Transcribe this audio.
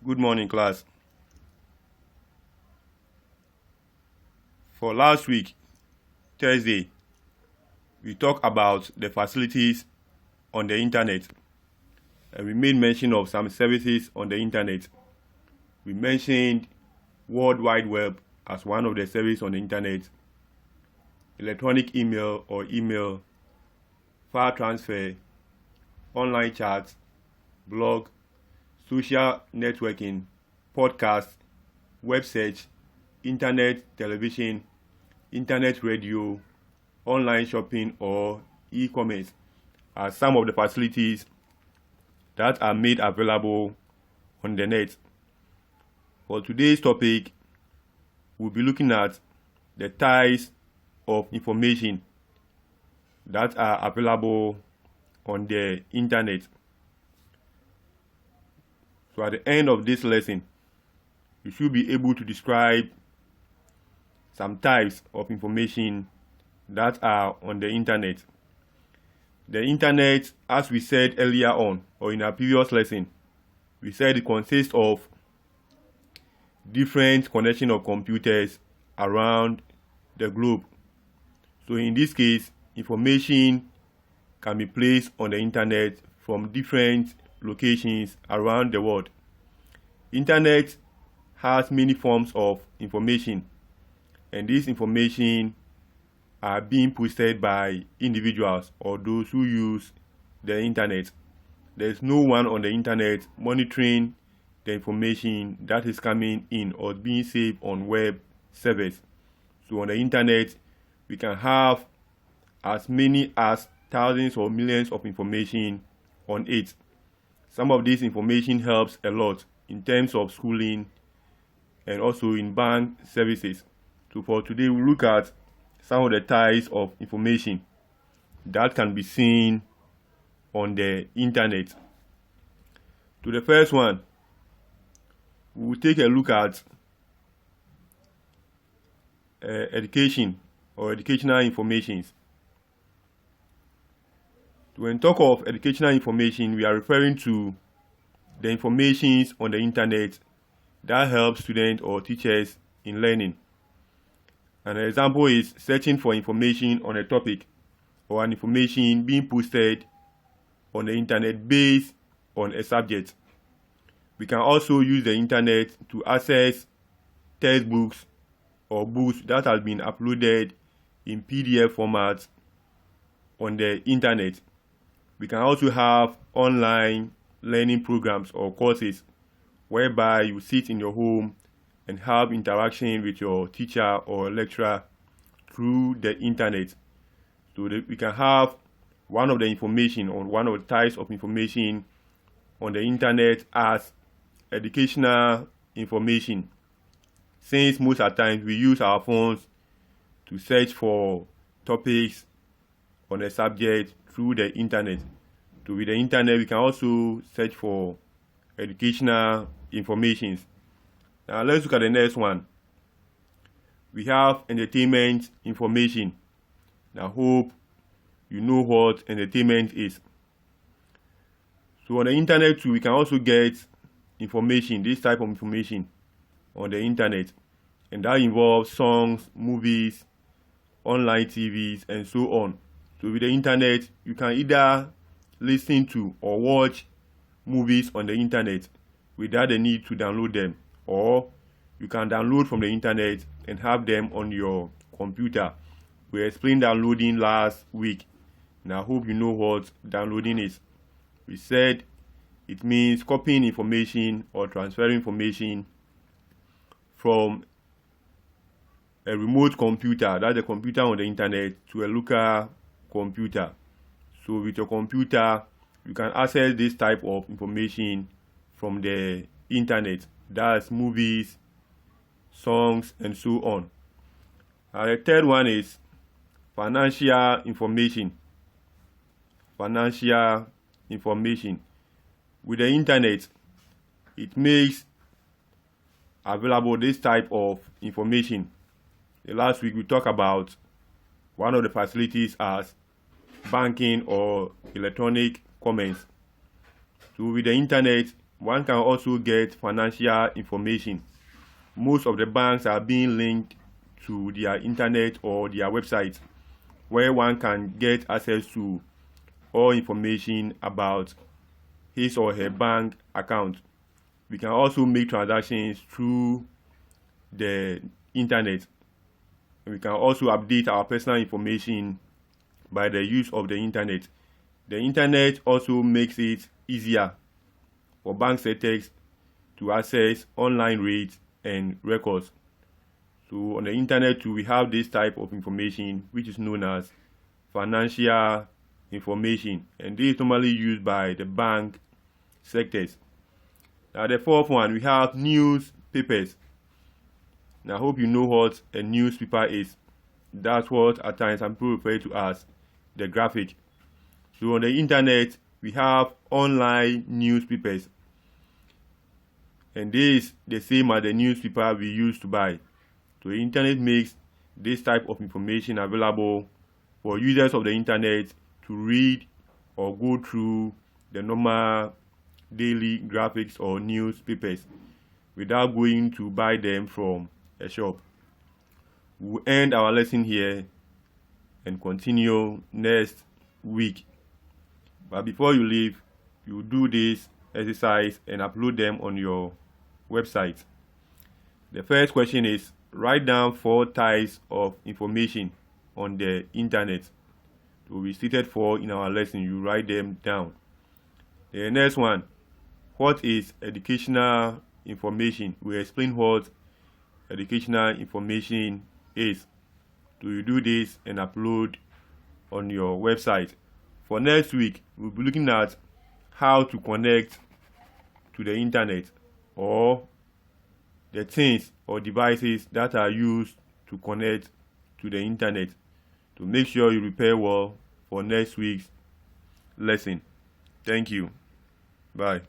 Good morning, class. For last week, Thursday, we talked about the facilities on the internet. And we made mention of some services on the internet. We mentioned World Wide Web as one of the services on the internet, electronic email or email, file transfer, online chat, blog, social networking, podcast, web search, internet television, internet radio, online shopping, or e-commerce are some of the facilities that are made available on the net. For today's topic, we'll be looking at the types of information that are available on the internet. So at the end of this lesson, you should be able to describe some types of information that are on the internet. The internet, as we said earlier on, or in our previous lesson, we said it consists of different connection of computers around the globe. So in this case, information can be placed on the internet from different locations around the world. Internet has many forms of information, and this information are being posted by individuals or those who use the internet. There is no one on the internet monitoring the information that is coming in or being saved on web servers. So on the internet, we can have as many as thousands or millions of information on it. Some of this information helps a lot in terms of schooling and also in bank services. So for today, we'll look at some of the types of information that can be seen on the internet. To the first one, we'll take a look at education or educational information. When we talk of educational information, we are referring to the information on the internet that helps students or teachers in learning. An example is searching for information on a topic or an information being posted on the internet based on a subject. We can also use the internet to access textbooks or books that have been uploaded in PDF format on the internet. We can also have online learning programs or courses whereby you sit in your home and have interaction with your teacher or lecturer through the internet. So that we can have one of the information or one of the types of information on the internet as educational information. Since most of the times we use our phones to search for topics on a subject through the internet. So with the internet, we can also search for educational information. Now let's look at the next one. We have entertainment information. Now I hope you know what entertainment is. So on the internet too, we can also get information, this type of information on the internet. And that involves songs, movies, online TVs, and so on. So with the internet, you can either listen to or watch movies on the internet without the need to download them, or you can download from the internet and have them on your computer. We explained downloading last week, and I hope you know what downloading is. We said it means copying information or transferring information from a remote computer, that's a computer on the internet, to a local computer. So with your computer, you can access this type of information from the internet. That's movies, songs, and so on. The third one is financial information. Financial information. With the internet, it makes available this type of information. Last week we talked about one of the facilities as banking or electronic commerce. So with the internet, one can also get financial information. Most of the banks are being linked to their internet or their website, where one can get access to all information about his or her bank account. We can also make transactions through the internet. We can also update our personal information by the use of the internet. The internet also makes it easier for bank sectors to access online rates and records. So on the internet too, we have this type of information which is known as financial information, and this is normally used by the bank sectors. Now the fourth one, we have newspapers. Now I hope you know what a newspaper is. That's what at times some people refer to as the graphic. So on the internet, we have online newspapers, and this is the same as the newspaper we used to buy. So the internet makes this type of information available for users of the internet to read or go through the normal daily graphics or newspapers without going to buy them from a shop. We'll end our lesson here and continue next week. But before you leave, you do this exercise and upload them on your website. The first question is, write down 4 types of information on the internet. So we stated 4 in our lesson. You write them down. The next one, what is educational information? We explain what educational information is. So you do this and upload on your website. For next week, we'll be looking at how to connect to the internet, or the things or devices that are used to connect to the internet. To make sure you prepare well for next week's lesson. Thank you. Bye.